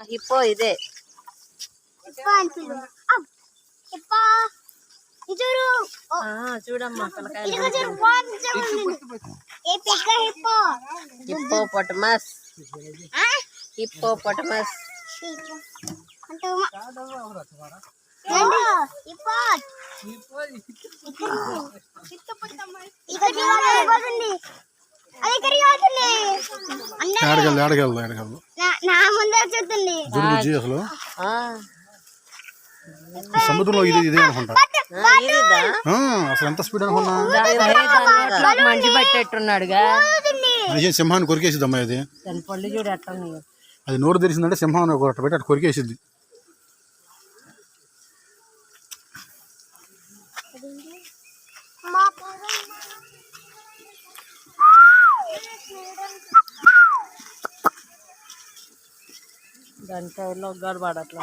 hippo ఇదే చూడమ్మా hippopotamus hippopotamus సముద్రంలో ఇది ఇదే అనుకుంటా అసలు ఎంత స్పీడ్ అనుకున్నా మంచి పట్టేట్టున్నాడుగా సింహాన్ని కొరికేసిద్ది అమ్మాయి అది పళ్ళు చూడు ఎట్లా అది నోరు తెరిసిందంటే సింహాన్ని ఒకటి పెట్టి అటు కొరికేసిద్ది దాని కైలో గడబడట్లా